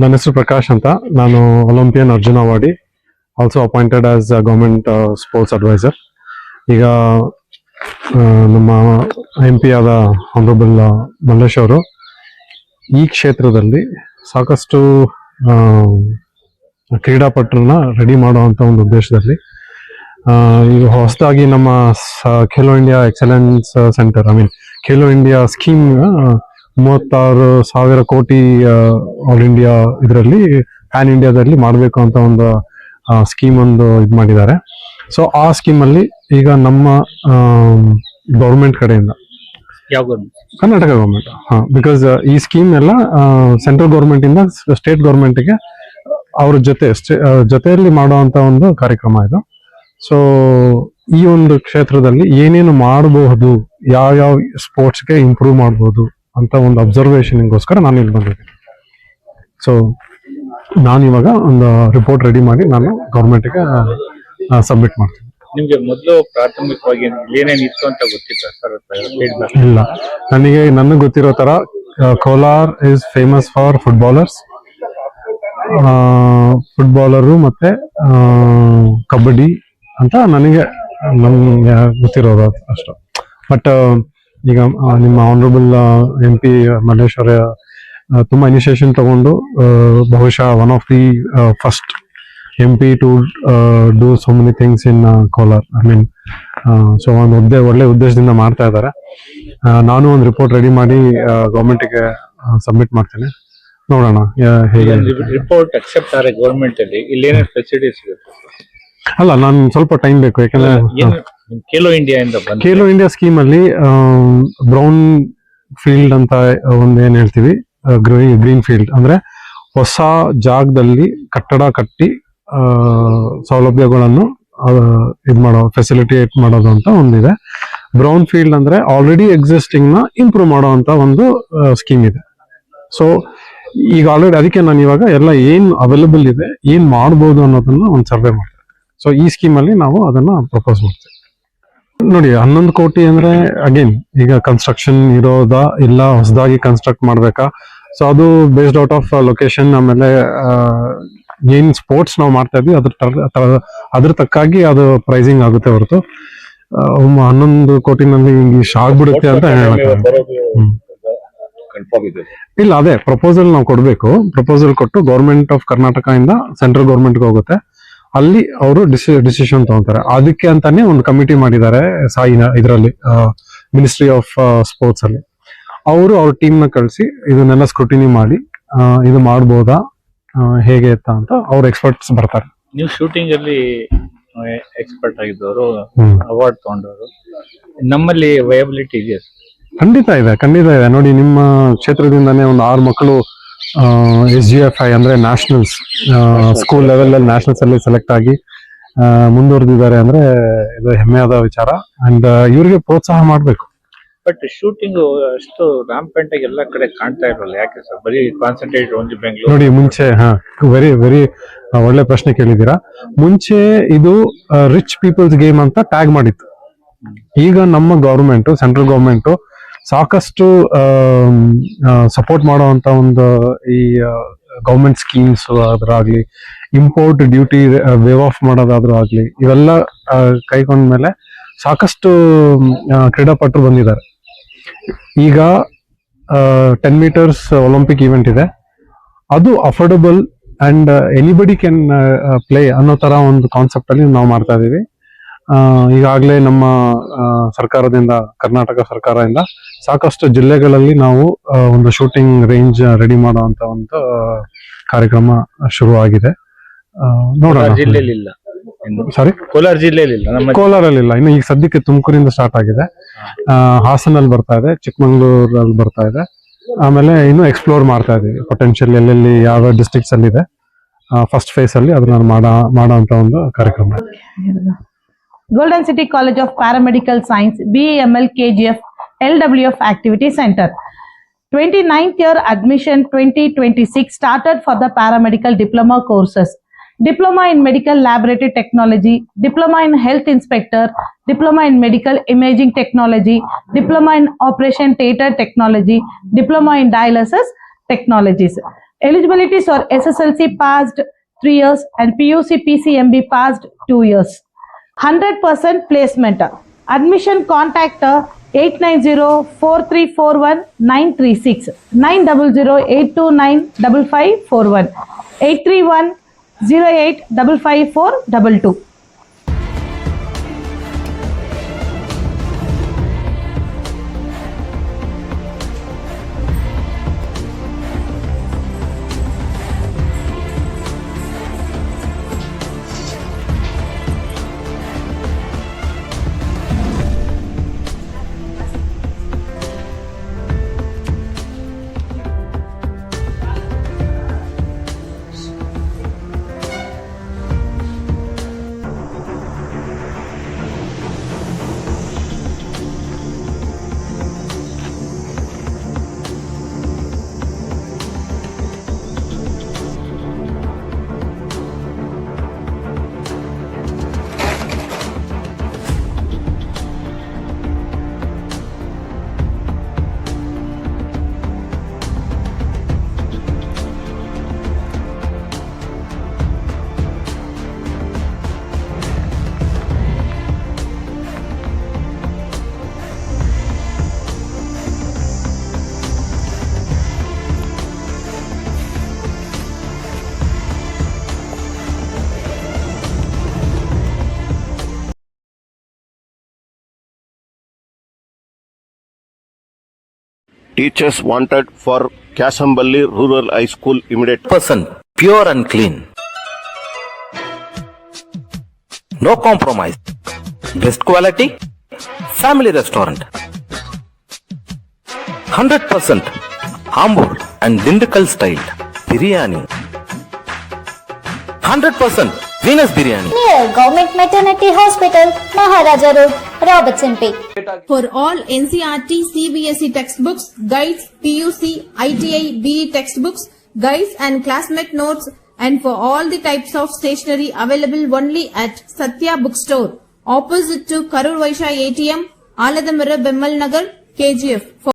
ನನ್ನ ಹೆಸರು ಪ್ರಕಾಶ್ ಅಂತ. ನಾನು Olympian Arjun awardee, also appointed as government sports adviser. ಈಗ ನಮ್ಮ MP ಆದ ಆನರಬಲ್ ಮಲ್ಲೇಶ್ ಅವರು ಈ ಕ್ಷೇತ್ರದಲ್ಲಿ ಸಾಕಷ್ಟು ಕ್ರೀಡಾಪಟರನ್ನ ರೆಡಿ ಮಾಡುವಂತ ಒಂದು ಉದ್ದೇಶದಲ್ಲಿ ಈಗ ಹೊಸದಾಗಿ ನಮ್ಮ Khelo India excellence centre, Khelo India scheme 36,000 ಕೋಟಿ ಆಲ್ ಇಂಡಿಯಾ ಇದರಲ್ಲಿ ಪ್ಯಾನ್ ಇಂಡಿಯಾದಲ್ಲಿ ಮಾಡಬೇಕು ಅಂತ ಒಂದು ಸ್ಕೀಮ್ ಒಂದು ಇದು ಮಾಡಿದ್ದಾರೆ. ಸೊ ಆ ಸ್ಕೀಮ್ ಅಲ್ಲಿ ಈಗ ನಮ್ಮ ಗೌರ್ಮೆಂಟ್ ಕಡೆಯಿಂದ, ಕರ್ನಾಟಕ ಗೌರ್ಮೆಂಟ್, ಬಿಕಾಸ್ ಈ ಸ್ಕೀಮ್ ಎಲ್ಲ ಸೆಂಟ್ರಲ್ ಗೌರ್ಮೆಂಟ್ ಇಂದ ಸ್ಟೇಟ್ ಗೌರ್ಮೆಂಟ್ಗೆ ಅವ್ರ ಜೊತೆಯಲ್ಲಿ ಮಾಡುವಂತ ಒಂದು ಕಾರ್ಯಕ್ರಮ ಇದು. ಸೊ ಈ ಒಂದು ಕ್ಷೇತ್ರದಲ್ಲಿ ಏನೇನು ಮಾಡಬಹುದು, ಯಾವ ಸ್ಪೋರ್ಟ್ಸ್ಗೆ ಇಂಪ್ರೂವ್ ಮಾಡಬಹುದು ಅಂತ ಒಂದು ಅಬ್ಸರ್ವೇಷನ್ಗೋಸ್ಕರ ನಾನು ಇಲ್ಲಿ ಬಂದಿದ್ದೀನಿ. ಸೊ ನಾನು ಇವಾಗ ಒಂದು ರಿಪೋರ್ಟ್ ರೆಡಿ ಮಾಡಿ ನಾನು ಗೌರ್ಮೆಂಟ್ಗೆ ಸಬ್ಮಿಟ್ ಮಾಡ್ತೀನಿ. ನಿಮ್ಗೆ ಮೊದಲು ಪ್ರಾಥಮಿಕವಾಗಿ ಏನೇನು ಇತ್ತು ಅಂತ ಗೊತ್ತಿತ್ತ ಸರ್? ಇಲ್ಲ, ನನಗೆ ಗೊತ್ತಿರೋ ತರ ಕೋಲಾರ್ ಇಸ್ ಫೇಮಸ್ ಫಾರ್ ಫುಟ್ಬಾಲರು ಮತ್ತೆ ಕಬಡ್ಡಿ ಅಂತ ನನ್ಗೆ ಗೊತ್ತಿರೋದು ಅಷ್ಟು. ಬಟ್ ಈಗ ನಿಮ್ಮ ಆನರಬಲ್ MP ಮಲ್ಲೇಶ್ ಅವರ ತುಂಬಾ ಇನಿಷಿಯೇಷನ್ ತಗೊಂಡು ಬಹುಶಃ one of the first MP to do so many things in Kolar. So ಒಂದು ಒಳ್ಳೆ ಉದ್ದೇಶದಿಂದ ಮಾಡ್ತಾ ಇದ್ದಾರೆ. ನಾನು ಒಂದು ರಿಪೋರ್ಟ್ ರೆಡಿ ಮಾಡಿ ಗೌರ್ಮೆಂಟ್ಗೆ ಸಬ್ಮಿಟ್ ಮಾಡ್ತೇನೆ. ನೋಡೋಣ ಹೇಗೆ. ರಿಪೋರ್ಟ್ ಅಕ್ಸೆಪ್ಟ್ ಆದ್ರೆ ಗೌರ್ಮೆಂಟ್ ಅಲ್ಲಿ ಇಲ್ಲಿ ಏನೇನು ಫೆಸಿಲಿಟೀಸ್ ಇರುತ್ತೆ? ಅಲ್ಲ, ನಾನು ಸ್ವಲ್ಪ ಟೈಮ್ ಬೇಕು, ಯಾಕಂದ್ರೆ ಖೇಲೋ ಇಂಡಿಯಾ ಸ್ಕೀಮ್ ಅಲ್ಲಿ ಬ್ರೌನ್ ಫೀಲ್ಡ್ ಅಂತ ಒಂದ್ ಏನ್ ಹೇಳ್ತೀವಿ, ಗ್ರೀನ್ ಫೀಲ್ಡ್ ಅಂದ್ರೆ ಹೊಸ ಜಾಗದಲ್ಲಿ ಕಟ್ಟಡ ಕಟ್ಟಿ ಸೌಲಭ್ಯಗಳನ್ನು ಇದು ಮಾಡೋ ಫೆಸಿಲಿಟೇಟ್ ಮಾಡೋದು ಅಂತ ಒಂದಿದೆ. ಬ್ರೌನ್ ಫೀಲ್ಡ್ ಅಂದ್ರೆ ಆಲ್ರೆಡಿ ಎಕ್ಸಿಸ್ಟಿಂಗ್ ನ ಇಂಪ್ರೂವ್ ಮಾಡೋ ಅಂತ ಒಂದು ಸ್ಕೀಮ್ ಇದೆ. ಸೊ ಈಗ ಆಲ್ರೆಡಿ ಅದಕ್ಕೆ ನಾನು ಇವಾಗ ಎಲ್ಲ ಏನ್ ಅವೈಲಬಲ್ ಇದೆ, ಏನ್ ಮಾಡ್ಬೋದು ಅನ್ನೋದನ್ನ ಒಂದು ಸರ್ವೆ ಮಾಡ್ತೇವೆ. ಸೊ ಈ ಸ್ಕೀಮ್ ಅಲ್ಲಿ ನಾವು ಅದನ್ನ ಪ್ರಪೋಸ್ ಮಾಡ್ತೇವೆ. ನೋಡಿ, 11 ಕೋಟಿ ಅಂದ್ರೆ ಅಗೇನ್ ಈಗ ಕನ್ಸ್ಟ್ರಕ್ಷನ್ ಇರೋದಾ ಇಲ್ಲ ಹೊಸದಾಗಿ ಕನ್ಸ್ಟ್ರಕ್ಟ್ ಮಾಡ್ಬೇಕಾ? ಸೊ ಅದು ಬೇಸ್ಡ್ ಔಟ್ ಆಫ್ ಲೊಕೇಶನ್, ಆಮೇಲೆ ಏನ್ ಸ್ಪೋರ್ಟ್ಸ್ ನಾವು ಮಾಡ್ತಾ ಇದ್ವಿ ಅದ್ರ ತಕ್ಕಾಗಿ ಅದು ಪ್ರೈಸಿಂಗ್ ಆಗುತ್ತೆ ಹೊರತು 11 ಕೋಟಿನಲ್ಲಿ ಇಷ್ಟ ಆಗ್ಬಿಡುತ್ತೆ ಅಂತ ಇಲ್ಲ. ಅದೇ ಪ್ರಪೋಸಲ್ ನಾವು ಕೊಡ್ಬೇಕು. ಪ್ರಪೋಸಲ್ ಕೊಟ್ಟು ಗೌರ್ಮೆಂಟ್ ಆಫ್ ಕರ್ನಾಟಕ ಇಂದ ಸೆಂಟ್ರಲ್ ಗೌರ್ಮೆಂಟ್ಗೆ ಹೋಗುತ್ತೆ. ಅಲ್ಲಿ ಅವರು ಡಿಸಿಷನ್ ತಗೊಂತಾರೆ. ಅದಕ್ಕೆ ಅಂತಾನೆ ಒಂದು ಕಮಿಟಿ ಮಾಡಿದ್ದಾರೆ ಇದರಲ್ಲಿ ಮಿನಿಸ್ಟ್ರಿ ಆಫ್ ಸ್ಪೋರ್ಟ್ಸ್ ಅಲ್ಲಿ. ಅವರು ಅವ್ರ ಟೀಮ್ ನ ಕಳಿಸಿ ಇದನ್ನೆಲ್ಲ ಸ್ಕ್ರೂಟಿನಿ ಮಾಡಿ ಇದು ಮಾಡ್ಬೋದಾ, ಹೇಗೆ ಅಂತ ಅವ್ರ ಎಕ್ಸ್ಪರ್ಟ್ಸ್ ಬರ್ತಾರೆ. ನೀವು ಶೂಟಿಂಗ್ ಅಲ್ಲಿ ಎಕ್ಸ್ಪರ್ಟ್ ಆಗಿದ್ದವರು, ಅವಾರ್ಡ್ ತಗೊಂಡವರು, ನಮ್ಮಲ್ಲಿ ವಯಬಿಲಿಟಿ ಇದೆಯಾ? ಖಂಡಿತ ಇದೆ. ನೋಡಿ, ನಿಮ್ಮ ಕ್ಷೇತ್ರದಿಂದಾನೇ ಒಂದು 6 ಮಕ್ಕಳು SGFI ಅಂದ್ರೆ ನ್ಯಾಷನಲ್ಸ್ ಸ್ಕೂಲ್ ಲೆವೆಲ್ ಅಲ್ಲಿ ನ್ಯಾಷನಲ್ಸ್ ಅಲ್ಲಿ ಸೆಲೆಕ್ಟ್ ಆಗಿ ಮುಂದುವರೆದಿದ್ದಾರೆ ಅಂದ್ರೆ ಇದು ಹೆಮ್ಮೆಯಾದ ವಿಚಾರ. ಅಂಡ್ ಇವ್ರಿಗೆ ಪ್ರೋತ್ಸಾಹ ಮಾಡ್ಬೇಕು. ಬಟ್ ಶೂಟಿಂಗ್ ಅಷ್ಟು ರಾಂಪೆಂಟ್ ಆಗಿ ಎಲ್ಲ ಕಡೆ ಕಾಣ್ತಾ ಇರಲ್ಲ, ಯಾಕೆ ಸರ್? ಬರೀ ಕಾನ್ಸಂಟ್ರೇಟ್ ಓನ್ಲಿ ಬೆಂಗಳೂರು. ನೋಡಿ, ಮುಂಚೆ ವೆರಿ ಒಳ್ಳೆ ಪ್ರಶ್ನೆ ಕೇಳಿದ್ದೀರಾ. ಮುಂಚೆ ಇದು ರಿಚ್ ಪೀಪಲ್ಸ್ ಗೇಮ್ ಅಂತ ಟ್ಯಾಗ್ ಮಾಡಿತ್ತು. ಈಗ ನಮ್ಮ ಗವರ್ಮೆಂಟ್, ಸೆಂಟ್ರಲ್ ಗವರ್ಮೆಂಟ್ ಸಾಕಷ್ಟು ಸಪೋರ್ಟ್ ಮಾಡುವಂತ ಒಂದು ಈ ಗವರ್ಮೆಂಟ್ ಸ್ಕೀಮ್ಸ್ ಆದ್ರಾಗ್ಲಿ, ಇಂಪೋರ್ಟ್ ಡ್ಯೂಟಿ ವೇವ್ ಆಫ್ ಮಾಡೋದಾದ್ರೂ ಆಗ್ಲಿ, ಇವೆಲ್ಲ ಕೈಗೊಂಡ್ಮೇಲೆ ಸಾಕಷ್ಟು ಕ್ರೀಡಾಪಟರು ಬಂದಿದ್ದಾರೆ. ಈಗ 10 ಮೀಟರ್ಸ್ ಒಲಿಂಪಿಕ್ ಈವೆಂಟ್ ಇದೆ. ಅದು affordable and anybody can play ಅನ್ನೋ ತರ ಒಂದು ಕಾನ್ಸೆಪ್ಟ್ ಅಲ್ಲಿ ನಾವು ಮಾಡ್ತಾ ಇದೀವಿ. ಈಗಾಗಲೇ ನಮ್ಮ ಸರ್ಕಾರದಿಂದ, ಕರ್ನಾಟಕ ಸರ್ಕಾರದಿಂದ ಸಾಕಷ್ಟು ಜಿಲ್ಲೆಗಳಲ್ಲಿ ನಾವು ಒಂದು ಶೂಟಿಂಗ್ ರೇಂಜ್ ರೆಡಿ ಮಾಡುವಂತ ಒಂದು ಕಾರ್ಯಕ್ರಮ ಶುರುವಾಗಿದೆ. ನೋಡೋಣ. ಸಾರಿ, ಕೋಲಾರಲ್ಲಿ ಇಲ್ಲ, ಇನ್ನು ಈಗ ಸದ್ಯಕ್ಕೆ ತುಮಕೂರಿಂದ ಸ್ಟಾರ್ಟ್ ಆಗಿದೆ. ಹಾಸನಲ್ಲಿ ಬರ್ತಾ ಇದೆ, ಚಿಕ್ಕಮಂಗ್ಳೂರಲ್ಲಿ ಬರ್ತಾ ಇದೆ. ಆಮೇಲೆ ಇನ್ನು ಎಕ್ಸ್ಪ್ಲೋರ್ ಮಾಡ್ತಾ ಇದೀವಿ ಪೊಟೆನ್ಶಿಯಲ್ ಎಲ್ಲೆಲ್ಲಿ ಯಾವ ಡಿಸ್ಟ್ರಿಕ್ಟ್ಸ್ ಅಲ್ಲಿ ಇದೆ. ಫಸ್ಟ್ ಫೇಸ್ ಅಲ್ಲಿ ಅದನ್ನ ಮಾಡೋ ಒಂದು ಕಾರ್ಯಕ್ರಮ. Golden City College of Paramedical Science, BEML KGF LWF Activity Center. 29th year admission 2026 started for the paramedical diploma courses. Diploma in Medical Laboratory Technology, Diploma in Health Inspector, Diploma in Medical Imaging Technology, Diploma in Operation Theatre Technology, Diploma in Dialysis Technologies. Eligibilities for SSLC passed 3 years and PUC PCMB passed 2 years. 100% placement. Admission contact 890-4341-936, 900-829-5541, 831-08-55422. Teachers wanted for Kasamballi Rural High School immediate. Person pure and clean. No compromise. Best quality. Family restaurant. 100% Ambur and Dindukal style biryani. 100% Venus biryani. Near Government Maternity Hospital, Maharaja Road, Robertson Peak. For all NCERT, CBSE textbooks, guides, PUC, ITI, BE textbooks, guides and classmate notes, and for all the types of stationery available only at Satya Bookstore, opposite to Karur Vaishya ATM, Aladamara Bemmal Nagar, KGF.